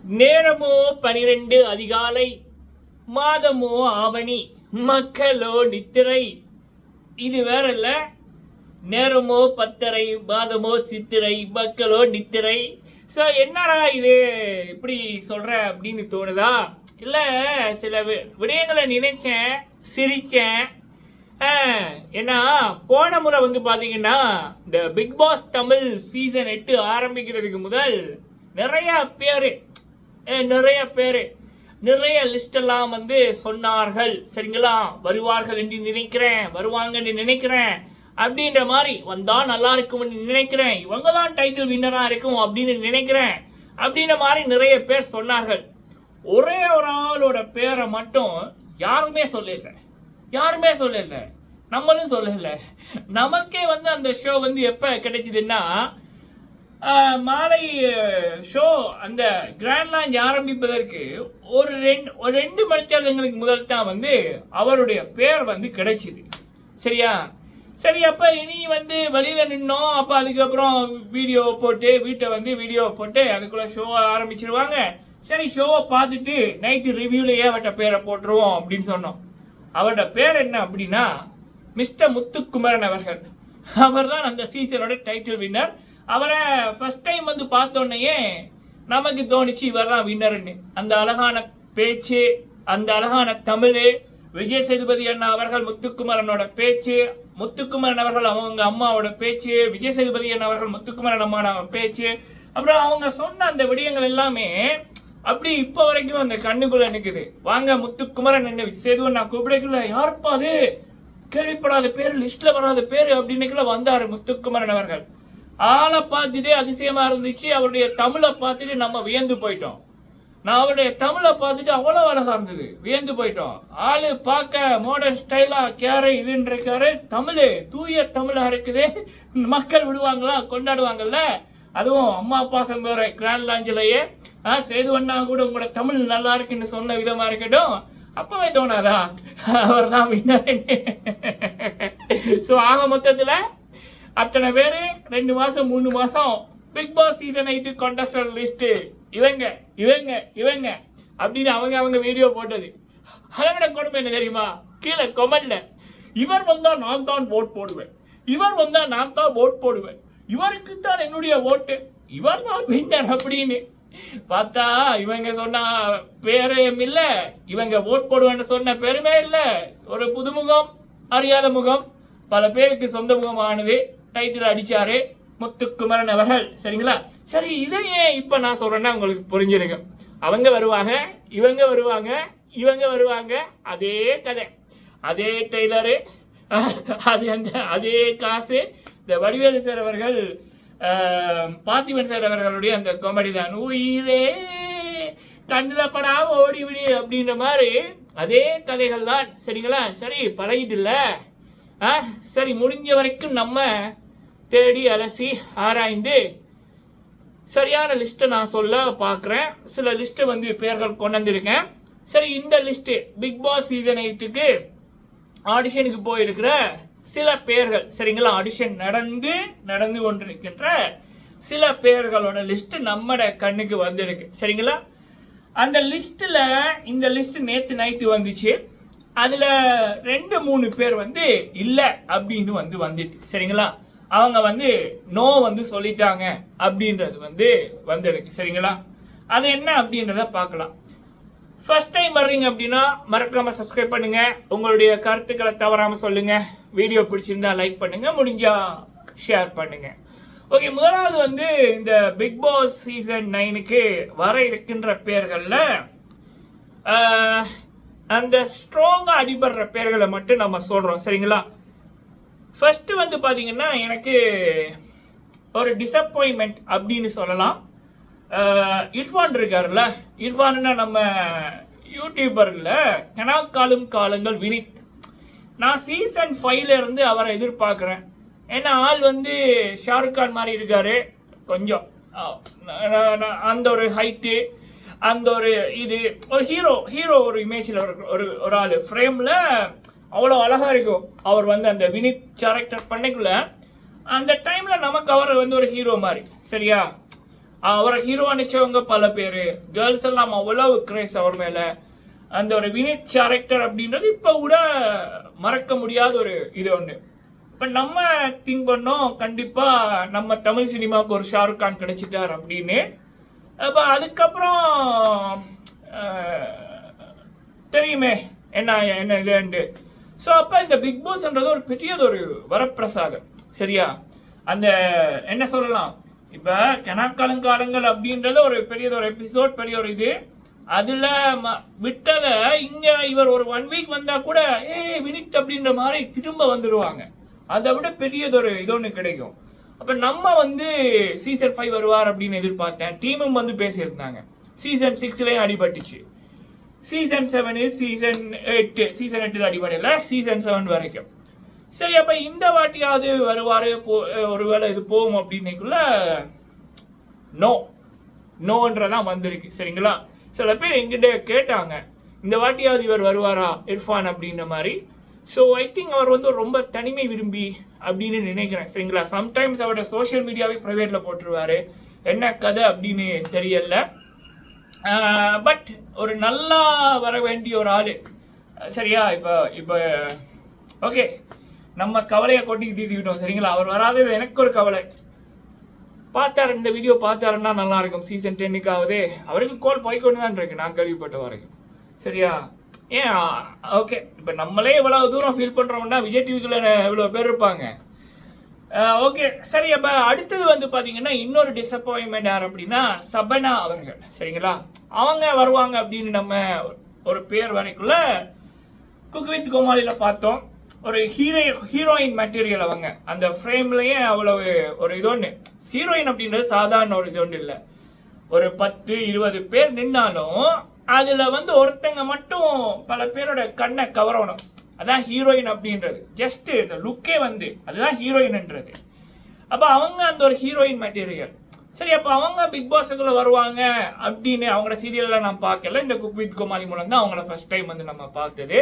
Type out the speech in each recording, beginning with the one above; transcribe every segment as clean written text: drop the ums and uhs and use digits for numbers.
நேரமோ 12 அதிகாலை, மாதமோ ஆவணி, மக்களோ நித்திரை. இது வேற இல்ல. நேரமோ 10:30, மாதமோ சித்திரை, மக்களோ நித்திரை. ஸோ என்னடா இது இப்படி சொல்ற அப்படின்னு தோணுதா? இல்லை, சில விடயங்களை நினைச்சேன், சிரிச்சேன். ஏன்னா போன முறை வந்து பார்த்தீங்கன்னா இந்த பிக் பாஸ் தமிழ் சீசன் 8 ஆரம்பிக்கிறதுக்கு முதல் நிறைய பேர் நிறைய லிஸ்டெல்லாம் வந்து சொன்னார்கள். சரிங்களா, வருவார்கள் என்று நினைக்கிறேன், வருவாங்கன்னு நினைக்கிறேன், அப்படின்ற மாதிரி வந்தா நல்லா இருக்கும்னு நினைக்கிறேன், இவங்க தான் டைட்டில் வின்னராக இருக்கும் அப்படின்னு நினைக்கிறேன், அப்படின்ற மாதிரி நிறைய பேர் சொன்னார்கள். ஒரே ஒரு ஆளோட பேரை மட்டும் யாருமே சொல்லல, நம்மளும் சொல்லல. நமக்கே வந்து அந்த ஷோ வந்து எப்போ கிடைச்சதுன்னா, மாலை ஷோ அந்த கிராண்ட் லான்ச் ஆரம்பிப்பதற்கு ஒரு ரெண்டு மணித்தேர்தங்களுக்கு முதல் தான் வந்து அவருடைய பேர் வந்து கிடைச்சிது. சரியா, சரி, அப்போ இனி வந்து வெளியில் நின்னோம். அப்போ அதுக்கப்புறம் வீடியோ போட்டு அதுக்குள்ளே ஷோ ஆரம்பிச்சிருவாங்க. சரி, ஷோவை பார்த்துட்டு நைட்டு ரிவ்யூலையே அவர்கிட்ட பேரை போட்டுருவோம் அப்படின்னு சொன்னோம். அவரோட பேர் என்ன அப்படின்னா மிஸ்டர் முத்துக்குமரன் அவர்கள். அவர் தான் அந்த சீசனோட டைட்டில் வின்னர். அவரை ஃபர்ஸ்ட் டைம் வந்து பார்த்தோன்னையே நமக்கு தோணிச்சு இவர் தான் வின்னர்னு. அந்த அழகான பேச்சு, அந்த அழகான தமிழ், விஜய் சேதுபதி அண்ணா அவர்கள் முத்துக்குமரனோட பேச்சு, முத்துக்குமரன் அவர்கள் அவங்க அம்மாவோட பேச்சு, விஜய் சேதுபதி அண்ணா அவர்கள் முத்துக்குமரன் அம்மாவோட பேச்சு, அப்புறம் அவங்க சொன்ன அந்த விடயங்கள் எல்லாமே அப்படி இப்போ வரைக்கும் அந்த கண்ணுக்குள்ள நிற்குது. வாங்க முத்துக்குமரன் என்ன சேது நான் கூப்பிடக்குள்ள யாருப்பா அது, கேள்விப்படாத பேர், லிஸ்ட்ல வராத பேர் அப்படின்னுக்குள்ள வந்தாரு முத்துக்குமரன் அவர்கள். ஆளை பார்த்துட்டு அதிசயமா இருந்துச்சு. அவருடைய தமிழை பார்த்துட்டு நம்ம வியந்து போயிட்டோம். நான் அவருடைய தமிழை பார்த்துட்டு அவ்வளோ அழகா இருந்தது, வியந்து போயிட்டோம். ஆளு பார்க்க மாடர்ன் ஸ்டைலா கேரை இதுன்னு இருக்காரு. தமிழ் தூய தமிழா இருக்குது. மக்கள் விடுவாங்களா, கொண்டாடுவாங்கல்ல. அதுவும் அம்மா அப்பா சம்பவ கிராண்ட் லாஞ்சிலேயே சேதுவண்ணா கூட உங்களோட தமிழ் நல்லா இருக்குன்னு சொன்ன விதமா இருக்கட்டும். அப்பவே தோணாதா அவர் தான் வின்னர்? ஸோ ஆக மொத்தத்தில் அத்தனை பேர் 2 மாதம் 3 மாதம் big boss season 8 contestant list இவங்க அப்படின்னு அவங்க வீடியோ போட்டது. அதை விட கொடுமை என்ன தெரியுமா? கீழே கொமெண்ட்ல இவர் வந்தா நான் தான் ஓட் போடுவேன், இவர் வந்தா நான் தான் ஓட் போடுவேன், இவருக்கு தான் என்னுடைய ஓட்டு, இவர் தான் வின்னர் அப்படின்னு. பார்த்தா இவங்க சொன்ன பேரும் இல்லை, இவங்க ஓட் போடுவேன்னு சொன்ன பெருமே இல்லை. ஒரு புதுமுகம், அறியாத முகம், பல பேருக்கு சொந்த முகமானது டைட்டில் அடிச்சாரு முத்துக்குமரன் அவர்கள். சரிங்களா, சரி, இதை ஏன் இப்போ நான் சொல்றேன்னா உங்களுக்கு புரிஞ்சிருக்கு. அவங்க வருவாங்க, இவங்க வருவாங்க, அதே கதை, அதே டெய்லரு, அதே காசு. இந்த வடிவேலு சார் அவர்கள், பார்த்திபன் சார் அவர்களுடைய அந்த காமெடி தான், உயிரே கண்ணில் படாம ஓடிவிடு அப்படின்ற மாதிரி அதே கதைகள் தான். சரிங்களா, சரி, பழகிட்டுல. சரி, முடிஞ்ச வரைக்கும் நம்ம தேடி அலசி ஆராய்ந்து சரியான லிஸ்ட்டை நான் சொல்ல பார்க்குறேன். சில லிஸ்ட்டை வந்து பேர்கள் கொண்டு வந்திருக்கேன். சரி, இந்த லிஸ்ட்டு பிக் பாஸ் சீசன் 8க்கு ஆடிஷனுக்கு போயிருக்கிற சில பேர்கள். சரிங்களா, ஆடிஷன் நடந்து கொண்டிருக்கின்ற சில பேர்களோட லிஸ்ட் நம்மட கண்ணுக்கு வந்திருக்கு. சரிங்களா, அந்த லிஸ்ட்டில் இந்த லிஸ்ட் நேற்று நைட்டு வந்துச்சு. அதில் 2-3 பேர் வந்து இல்லை அப்படின்னு வந்துட்டு. சரிங்களா, அவங்க வந்து நோ வந்து சொல்லிட்டாங்க அப்படின்றது வந்திருக்கு. சரிங்களா, அது என்ன அப்படின்றத பார்க்கலாம். ஃபர்ஸ்ட் டைம் வர்றீங்க அப்படின்னா மறக்காம சப்ஸ்கிரைப் பண்ணுங்க, உங்களுடைய கருத்துக்களை தவறாம சொல்லுங்க, வீடியோ பிடிச்சிருந்தா லைக் பண்ணுங்க, முடிஞ்சா ஷேர் பண்ணுங்க. ஓகே, முதலாவது வந்து இந்த பிக் பாஸ் சீசன் 9க்கு வர இருக்கின்ற பேர்களில் அந்த ஸ்ட்ராங்கா அடிபடுற பேர்களை மட்டும் நம்ம சொல்றோம். சரிங்களா, ஃபர்ஸ்ட் வந்து பாத்தீங்கன்னா எனக்கு ஒரு டிசப்பாயின்மெண்ட் அப்படின்னு சொல்லலாம். இர்ஃபான் இருக்காருல்ல, இர்ஃபான்னா நம்ம யூடியூபர்ல கனாக்காலும் காலங்கள் வினித். நான் சீசன் 5ல இருந்து அவரை எதிர்பார்க்குறேன். ஏன்னா ஆள் வந்து ஷாருக் கான் மாதிரி இருக்காரு, கொஞ்சம் அந்த ஒரு ஹைட்டு, அந்த ஒரு இது ஒரு ஹீரோ ஒரு இமேஜில் ஒரு ஆள் ஃப்ரேமில் அவ்வளோ அழகாக இருக்கும். அவர் வந்து அந்த வினித் கேரக்டர் பண்ணக்குள்ள அந்த டைமில் நமக்கு அவர் வந்து ஒரு ஹீரோ மாதிரி. சரியா, அவரை ஹீரோ நினைச்சவங்க பல பேர், கேர்ள்ஸ் எல்லாம் அவ்வளவு கிரேஸ் அவர் மேல. அந்த ஒரு வினித் கேரக்டர் அப்படின்றது இப்போ கூட மறக்க முடியாத ஒரு இது ஒன்று. இப்போ நம்ம திங்க் பண்ணோம் கண்டிப்பாக நம்ம தமிழ் சினிமாவுக்கு ஒரு ஷாருக் கான் கிடைச்சிட்டார் அப்படின்னு. அப்போ அதுக்கப்புறம் தெரியுமே என்ன என்ன இதுண்டு. ஸோ அப்போ இந்த பிக் பாஸ்ன்றது ஒரு பெரியது ஒரு வரப்பிரசாதம், சரியா? அந்த என்ன சொல்லலாம், இப்போ கணக்காலங்காலங்கள் அப்படின்றது ஒரு பெரியது ஒரு எபிசோட், பெரிய ஒரு இது. அதில் விட்டதை இங்கே இவர் ஒரு 1 வீக் வந்தால் கூட வினித் அப்படின்ற மாதிரி திரும்ப வந்துடுவாங்க. அதை விட பெரியதொரு இது ஒன்று கிடைக்கும். அப்போ நம்ம வந்து சீசன் 5 வருவார் அப்படின்னு எதிர்பார்த்தேன். டீமும் வந்து பேசியிருந்தாங்க. சீசன் 6லேயும் அடிபட்டுச்சு. சீசன் 7 சீசன் 8 அடிபடையில் சீசன் 7 வரைக்கும். சரி, அப்போ இந்த வாட்டியாவது வருவார், ஒருவேளை இது போகும் அப்படின்னைக்குள்ள நோன்றதான் வந்திருக்கு, சரிங்களா? சில பேர் எங்கிட்ட கேட்டாங்க இந்த வாட்டியாவது இவர் வருவாரா இர்ஃபான் அப்படின்ற மாதிரி. ஸோ ஐ திங்க் அவர் வந்து ரொம்ப தனிமை விரும்பி அப்படின்னு நினைக்கிறேன், சரிங்களா? சம்டைம்ஸ் அவரோட சோஷியல் மீடியாவே ப்ரைவேட்டில் போட்டுருவார், என்ன கதை அப்படின்னு தெரியல. பட் ஒரு நல்லா வர வேண்டிய ஒரு ஆள், சரியா? இப்போ ஓகே, நம்ம கவலையை கொட்டி தீர்த்துக்கிட்டோம், சரிங்களா? அவர் வராதது எனக்கு ஒரு கவலை. பார்த்தாரு, இந்த வீடியோ பார்த்தாருன்னா நல்லா இருக்கும். சீசன் 10க்காவது அவருக்கு கோல் போய்கொண்டு தான் இருக்கு நான் கேள்விப்பட்ட வரைக்கும், சரியா? ஏன் ஓகே, இப்போ நம்மளே இவ்வளவு தூரம் ஃபீல் பண்ணுறோம்னா விஜய் டிவிக்குள்ள இவ்வளோ பேர் இருப்பாங்க. ஓகே, சரி. அப்போ அடுத்தது வந்து பார்த்தீங்கன்னா இன்னொரு டிசப்பாயின்மெண்ட் யார் அப்படின்னா சபனா அவர்கள், சரிங்களா? அவங்க வருவாங்க அப்படின்னு நம்ம ஒரு பேர் வரைக்குள்ள குக் வித் கோமாளியில் பார்த்தோம். ஒரு ஹீரோயின் மெட்டீரியல் அவங்க அந்த ஃப்ரேம்லேயே அவ்வளவு ஒரு இது ஒன்று. ஹீரோயின் அப்படின்றது சாதாரண ஒரு இது ஒன்று இல்லை. ஒரு 10-20 பேர் நின்னாலும் அதில் வந்து ஒருத்தங்க மட்டும் பல பேரோட கண்ணை கவரணும். அதான் ஹீரோயின் அப்படின்றது. ஜஸ்ட் இந்த லுக்கே வந்து அதுதான் ஹீரோயின்ன்றது. அப்போ அவங்க அந்த ஒரு ஹீரோயின் மெட்டீரியல். சரி, அப்போ அவங்க பிக் பாஸுக்குள்ள வருவாங்க அப்படின்னு அவங்களோட சீரியலில் நான் பார்க்கல. இந்த குக் வித் கோமாளி மூலம் தான் அவங்கள ஃபர்ஸ்ட் டைம் வந்து நம்ம பார்த்தது.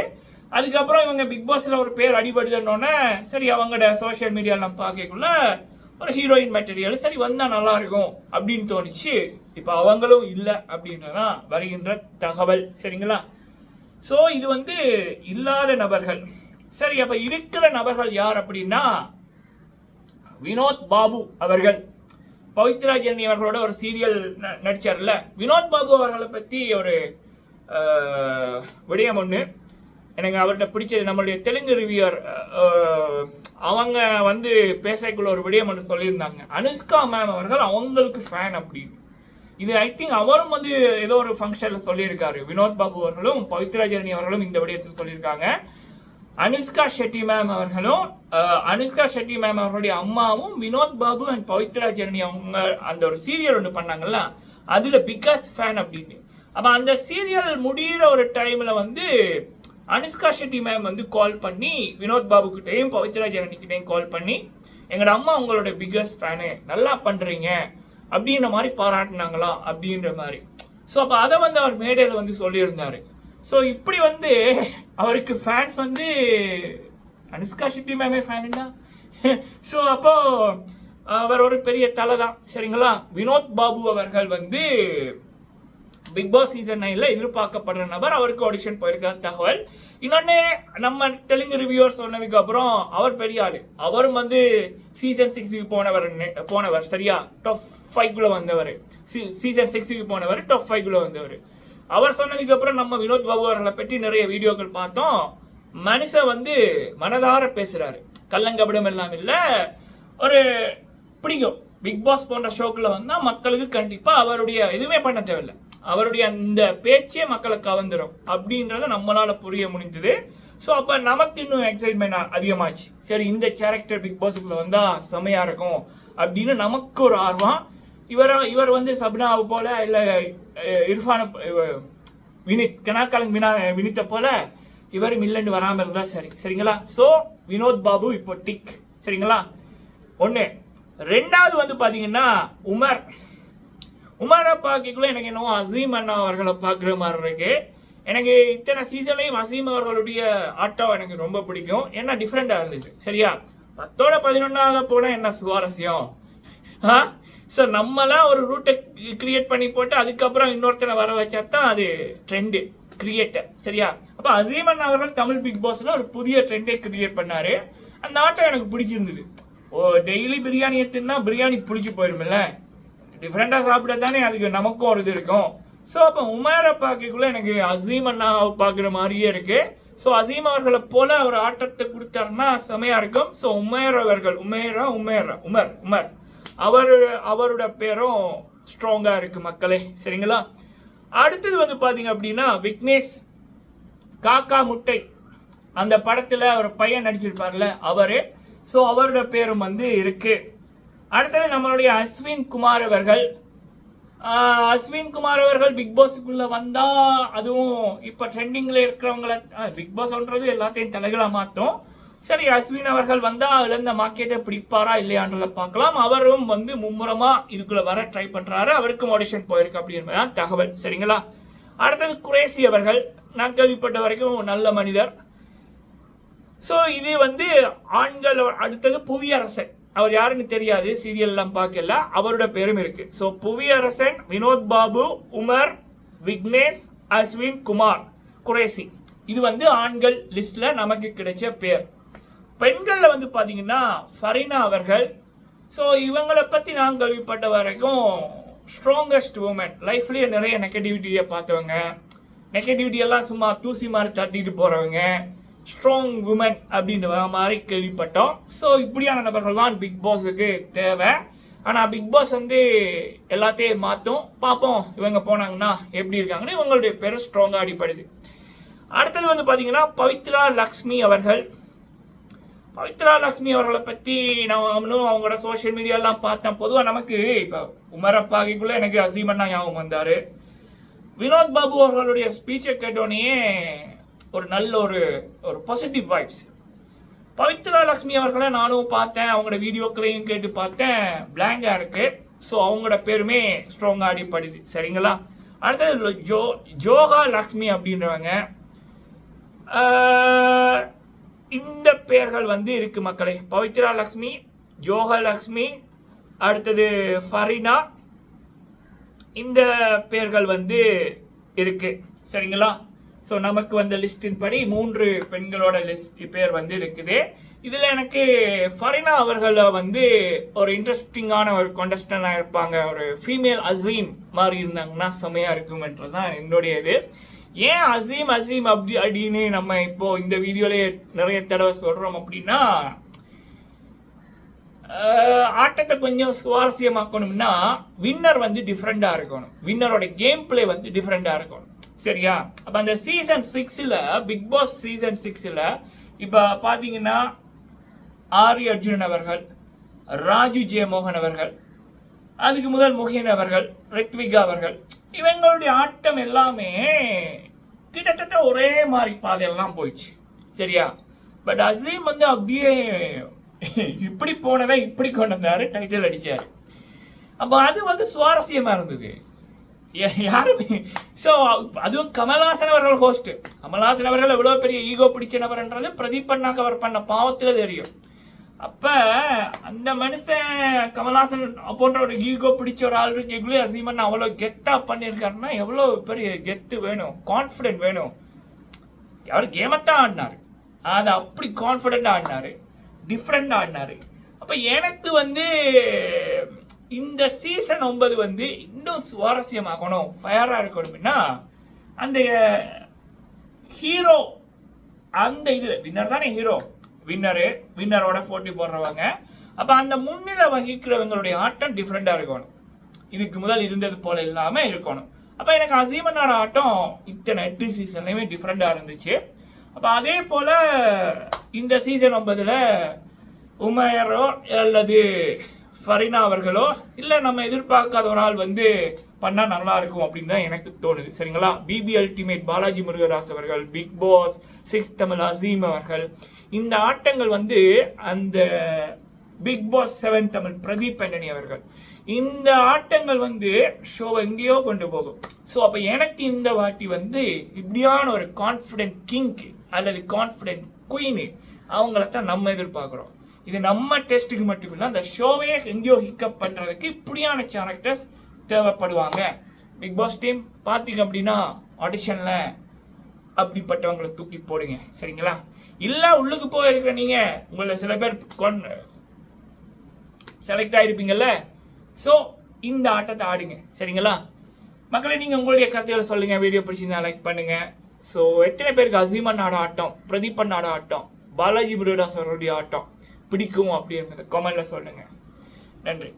அதுக்கப்புறம் இவங்க பிக் பாஸில் ஒரு பேர் அடிபடுதுன்னொன்னே சரி அவங்களோட சோஷியல் மீடியாவில் நம்ம பார்க்கக்குள்ள ஒரு ஹீரோயின் மெட்டீரியல் சரி வந்தால் நல்லா இருக்கும் அப்படின்னு தோணுச்சு. இப்போ அவங்களும் இல்லை அப்படின்றதான் வருகின்ற தகவல், சரிங்களா? ஸோ இது வந்து இல்லாத நபர்கள். சரி, அப்போ இருக்கிற நபர்கள் யார் அப்படின்னா வினோத் பாபு அவர்கள். பவித்ரா ஜெர்னி அவர்களோட ஒரு சீரியல் நடிச்சார்ல, வினோத் பாபு அவர்களை பற்றி ஒரு விடயம் ஒன்று எனக்கு அவர்கிட்ட பிடிச்சது. நம்மளுடைய தெலுங்கு ரிவ்யூவர் அவங்க வந்து பேசக்குள்ள ஒரு விடயம் ஒன்று சொல்லியிருந்தாங்க. அனுஷ்கா மேம் அவர்கள் அவங்களுக்கு ஃபேன் அப்படின்னு. இது ஐ திங்க் அவரும் வந்து ஏதோ ஒரு ஃபங்க்ஷனில் சொல்லியிருக்காரு. வினோத் பாபு அவர்களும் பவித்ரா ஜெர்னி அவர்களும் இந்த விடயத்தில் சொல்லியிருக்காங்க. அனுஷ்கா ஷெட்டி மேம் அவர்களும் அனுஷ்கா ஷெட்டி மேம் அவர்களுடைய அம்மாவும் வினோத் பாபு அண்ட் பவித்ரா ஜெர்னி அவங்க அந்த ஒரு சீரியல் ஒன்று பண்ணாங்கல்ல, அதில் பிகாஸ் ஃபேன் அப்படின்னு. அப்போ அந்த சீரியல் முடிகிற ஒரு டைமில் வந்து அனுஷ்கா ஷெட்டி மேம் வந்து கால் பண்ணி வினோத் பாபு கிட்டையும் பவித்ரா ஜெர்னி கிட்டையும் கால் பண்ணி எங்களோட அம்மா உங்களோட பிகஸ்ட் ஃபேனு, நல்லா பண்ணுறீங்க அப்படின்ற மாதிரி பாராட்டினாங்களா அப்படின்ற மாதிரி. ஸோ அப்போ அதை வந்து அவர் மேடையில் வந்து சொல்லியிருந்தார். ஸோ இப்படி வந்து அவருக்கு ஃபேன்ஸ் வந்து அனுஷ்கா ஷெட்டி மேமே ஃபேனுண்டா. ஸோ அப்போ அவர் ஒரு பெரிய தலை தான், சரிங்களா? வினோத் பாபு அவர்கள் வந்து பிக் பாஸ் சீசன் 9ல் எதிர்பார்க்கப்படுற நபர். அவருக்கு ஆடிஷன் போயிருக்கார் தகவல். இன்னொன்று நம்ம தெலுங்கு ரிவ்யூவர் சொன்னதுக்கு அப்புறம் அவர் பெரிய ஆளு. அவரும் வந்து சீசன் 6க்கு போனவர் சரியா, டாப் 5குள்ள வந்தவர். சீசன் 6க்கு போனவர், டாப் 5குள்ள வந்தவர். அவர் சொன்னதுக்கு அப்புறம் நம்ம வினோத் பாபு அவர்களை பற்றி நிறைய வீடியோக்கள் பார்த்தோம். மனுஷன் வந்து மனதார பேசுறாரு, கள்ளங்கபடம் எல்லாம் இல்லை. ஒரு பிடிக்கும். பிக் பாஸ் போன்ற ஷோக்குள்ள வந்தால் மக்களுக்கு கண்டிப்பாக அவருடைய எதுவுமே பண்ண தேவையில்லை, அவருடைய அந்த பேச்சே மக்களை கவர்ந்துடும் அப்படின்றத நம்மளால புரிய முடிஞ்சது. ஸோ அப்போ நமக்கு இன்னும் எக்ஸைட்மெண்ட் அதிகமாச்சு. சரி, இந்த கேரக்டர் பிக் பாஸுக்குள்ள வந்தால் செமையாக இருக்கும் அப்படின்னு நமக்கு ஒரு ஆர்வம். இவர் வந்து சப்னாவை போல இல்லை இர்ஃபான வினித் கனாக்காலங் வினித்தை போல இவர் மில்லன்னு வராமல் இருந்தால் சரி, சரிங்களா? ஸோ வினோத் பாபு இப்போ டிக், சரிங்களா? ஒன்று. ரெண்டாவது வந்து பார்த்தீங்கன்னா உமரை பார்க்கக்குள்ள எனக்கு என்னவோ அசீம் அண்ணா அவர்களை பார்க்குற மாதிரி இருக்கு. எனக்கு இத்தனை சீசன்லையும் அசீம் அவர்களுடைய ஆட்டம் எனக்கு ரொம்ப பிடிக்கும். ஏன்னா டிஃப்ரெண்டாக இருந்துச்சு, சரியா? 10ஓட 11ஆக போனால் என்ன சுவாரஸ்யம்? ஸோ நம்மளாம் ஒரு ரூட்டை கிரியேட் பண்ணி போட்டு அதுக்கப்புறம் இன்னொருத்தனை வர வச்சா தான் அது ட்ரெண்டு கிரியேட்டர். சரியா? அப்போ அசீமன் அவர்கள் தமிழ் பிக் பாஸ்ல ஒரு புதிய ட்ரெண்டை கிரியேட் பண்ணாரு. அந்த ஆட்டம் எனக்கு பிடிச்சிருந்தது. டெய்லி பிரியாணியை தின்னா பிரியாணி பிடிச்சி போயிருமில்ல, டிஃப்ரெண்டாக சாப்பிட தானே அதுக்கு நமக்கும் ஒரு இது இருக்கும். ஸோ அப்போ உமேரை பார்க்கக்குள்ள எனக்கு அசீம் அண்ணாவை பார்க்குற மாதிரியே இருக்கு. ஸோ அசீம் அவர்களை போல ஒரு ஆட்டத்தை கொடுத்தாருன்னா செமையா இருக்கும். ஸோ உமேர் அவர்கள் உமர் அவரோட பேரும் ஸ்ட்ராங்கா இருக்கு மக்களே. சரிங்களா? அடுத்தது வந்து பாத்தீங்க அப்படின்னா விக்னேஷ் காக்கா முட்டை அந்த படத்துல ஒரு பையன் நடிச்சிருப்பார்ல அவரு. ஸோ அவரோட பேரும் வந்து இருக்கு. அடுத்தது நம்மளுடைய அஸ்வின் குமார் அவர்கள் பிக் பாஸுக்குள்ள வந்தா அதுவும் இப்ப ட்ரெண்டிங்ல இருக்கிறவங்கள பிக் பாஸ்ன்றது எல்லாத்தையும் தலைகளா மாற்றும். சரி, அஸ்வின் அவர்கள் வந்தா அதுல இந்த மார்க்கெட்டை பிடிப்பாரா இல்லையான்றத பார்க்கலாம். அவரும் வந்து மும்முரமா இதுக்குள்ள வர ட்ரை பண்றாரு. அவருக்கும் ஆடிஷன் போயிருக்கு அப்படின்றதான் தகவல். சரிங்களா? அடுத்தது குரேசி அவர்கள், நான் கேள்விப்பட்ட வரைக்கும் நல்ல மனிதர். ஸோ இது வந்து ஆண்கள். அடுத்தது புவியரசன், அவர் யாருன்னு தெரியாது, சீரியல் எல்லாம் பார்க்கல, அவரோட பேரும் இருக்கு. ஸோ புவியரசன், வினோத் பாபு, உமர், விக்னேஷ், அஸ்வின் குமார், குரேசி, இது வந்து ஆண்கள் லிஸ்ட்ல நமக்கு கிடைச்ச பேர். பெண்கள்ல வந்து பாத்தீங்கன்னா ஃபரினா அவர்கள். ஸோ இவங்களை பத்தி நான் கேள்விப்பட்ட வரைக்கும் ஸ்ட்ராங்கஸ்ட் உமன், லைஃப்லயே நிறைய நெகட்டிவிட்டியை பார்த்தவங்க, நெகட்டிவிட்டி எல்லாம் சும்மா தூசி மாதிரி தட்டிட்டு போறவங்க, ஸ்ட்ராங் உமன் அப்படின்ற மாதிரி கேள்விப்பட்டோம். ஸோ இப்படியான நபர்கள் தான் பிக் பாஸுக்கு தேவை. ஆனால் பிக் பாஸ் வந்து எல்லாத்தையும் மாற்றும். பார்ப்போம் இவங்க போனாங்கன்னா எப்படி இருக்காங்கன்னு. இவங்களுடைய பேர் ஸ்ட்ராங்காக அடிப்படுது. அடுத்தது வந்து பார்த்தீங்கன்னா பவித்ரா லக்ஷ்மி அவர்களை பற்றி நான் அவங்களோட சோஷியல் மீடியாலாம் பார்த்தேன். பொதுவாக நமக்கு இப்போ உமரப்பாகிக்குள்ளே எனக்கு அசீமன்னா ஞாபகம் வந்தார். வினோத் பாபு அவர்களுடைய ஸ்பீச்சை கேட்டோன்னே ஒரு நல்ல ஒரு பாசிட்டிவ் வைப்ஸ். பவித்ரா லக்ஷ்மி அவர்களை நானும் பார்த்தேன், அவங்களோட வீடியோக்களையும் கேட்டு பார்த்தேன், பிளாங்காக இருக்கு. ஸோ அவங்களோட பேருமே ஸ்ட்ராங்காக அடிப்படுது. சரிங்களா? அடுத்தது ஜோகா லக்ஷ்மி அப்படின்றவங்க. இந்த பேர்கள் வந்து இருக்கு மக்களே. பவித்ரா லக்ஷ்மி, ஜோகா லக்ஷ்மி, அடுத்தது ஃபரினா, இந்த பேர்கள் வந்து இருக்கு. சரிங்களா? ஸோ நமக்கு வந்த லிஸ்டின் படி 3 பெண்களோட பேர் வந்து இருக்குது. இதில் எனக்கு ஃபரினா அவர்களை வந்து ஒரு இன்ட்ரெஸ்டிங்கான ஒரு கான்டெஸ்டண்டாக இருப்பாங்க. ஒரு ஃபீமேல் அசீம் மாதிரி இருந்தாங்கன்னா செமையாக இருக்கும்ன்றதுதான் என்னுடைய இது. ஏன் அசீம் அப்படின்னு நம்ம இப்போ இந்த வீடியோலேயே நிறைய தடவை சொல்கிறோம் அப்படின்னா, ஆட்டத்தை கொஞ்சம் சுவாரஸ்யமாக்கணும்னா வின்னர் வந்து டிஃப்ரெண்டாக இருக்கணும். வின்னரோட கேம் பிளே வந்து டிஃப்ரெண்டாக இருக்கணும். சரியா? அப்போ அந்த சீசன் 6ல், பிக் பாஸ் சீசன் 6ல் இப்போ பார்த்தீங்கன்னா ஆரி அர்ஜுனன் அவர்கள், ராஜு ஜெயமோகன் அவர்கள், அதுக்கு முதல் முகின் அவர்கள், ரித்விகா அவர்கள், இவங்களுடைய ஆட்டம் எல்லாமே கிட்டத்தட்ட ஒரே மாதிரி பாதையெல்லாம் போயிடுச்சு. சரியா? பட் அசீம் வந்து அப்படியே இப்படி போனதை இப்படி கொண்டு வந்தாரு, டைட்டில் அடிச்சாரு. அப்போ அது வந்து சுவாரஸ்யமா இருந்தது யாருமே. ஸோ அதுவும் கமல்ஹாசன் அவர்கள் ஹோஸ்ட். கமல்ஹாசன் அவர்கள் எவ்வளோ பெரிய ஈகோ பிடிச்ச நபர்ன்றது பிரதீப் அண்ணா கவர் பண்ண பாவத்தில் தெரியும். அப்போ அந்த மனுஷன் கமல்ஹாசன் போன்ற ஒரு ஈகோ பிடிச்ச ஒரு ஆள் இருக்கே, அசீமன் அவ்வளோ கெத்தாக பண்ணியிருக்காருன்னா எவ்வளோ பெரிய கெத்து வேணும், கான்ஃபிடென்ட் வேணும். அவர் கேமத்தான் ஆடினார், அதை அப்படி கான்ஃபிடென்ட்டாக ஆடினார், டிஃப்ரெண்டாக ஆடினார். அப்போ எனக்கு வந்து இந்த சீசன் 9 வந்து இன்னும் சுவாரஸ்யமாகணும், ஃபயராக இருக்கணும்னா அந்த ஹீரோ, அந்த இதில் வின்னர் தானே ஹீரோ, வின்னரோட போட்டி போடுறவங்க. அப்போ அந்த முன்னிலை வகிக்கிறவங்களுடைய ஆட்டம் டிஃப்ரெண்டாக இருக்கணும், இதுக்கு முதல் இருந்தது போல இல்லாமல் இருக்கணும். அப்போ எனக்கு அசீமனோட ஆட்டம் இத்தனை 8 சீசன்லையுமே டிஃப்ரெண்டாக இருந்துச்சு. அப்போ அதே போல் இந்த சீசன் 9ல் உமரோ அல்லது ஃபரினா அவர்களோ இல்லை நம்ம எதிர்பார்க்காத ஒரு ஆள் வந்து பண்ணால் நல்லா இருக்கும் அப்படின்னு தான் எனக்கு தோணுது. சரிங்களா? பிபி அல்டிமேட் பாலாஜி முருகதாஸ் அவர்கள், பிக் பாஸ் 6 தமிழ் அசீம் அவர்கள், இந்த ஆட்டங்கள் வந்து அந்த பிக் பாஸ் 7 தமிழ் பிரதீப் ஆண்டனி அவர்கள், இந்த ஆட்டங்கள் வந்து ஷோ எங்கேயோ கொண்டு போகும். ஸோ அப்போ எனக்கு இந்த வாட்டி வந்து இப்படியான ஒரு கான்ஃபிடென்ட் கிங் அல்லது கான்ஃபிடென்ட் குயின் அவங்கள தான் நம்ம எதிர்பார்க்குறோம். இது நம்ம டெஸ்ட்டுக்கு மட்டும் இல்லை, அந்த ஷோவே எங்கேயோ ஹிக்கப் பண்ணுறதுக்கு இப்படியான கேரக்டர்ஸ் தேவைப்படுவாங்க. பிக் பாஸ் டீம் பார்த்தீங்க அப்படின்னா ஆடிஷனில் அப்படிப்பட்டவங்களை தூக்கி போடுங்க, சரிங்களா? இல்லை உள்ளுக்கு போயிருக்கிற நீங்கள் உங்களை சில பேர் செலக்ட் ஆகிருப்பீங்கல்ல, ஸோ இந்த ஆட்டத்தை ஆடுங்க, சரிங்களா? மக்களை நீங்கள் உங்களுடைய கருத்துக்களை சொல்லுங்கள். வீடியோ பிடிச்சிருந்தா லைக் பண்ணுங்கள். ஸோ எத்தனை பேருக்கு அசீமன் ஆட ஆட்டம், பிரதீபன் ஆட ஆட்டம், பாலாஜி புரோடா சாருடைய ஆட்டம் பிடிக்கும் அப்படின்றத கமெண்ட்ல சொல்லுங்கள். நன்றி.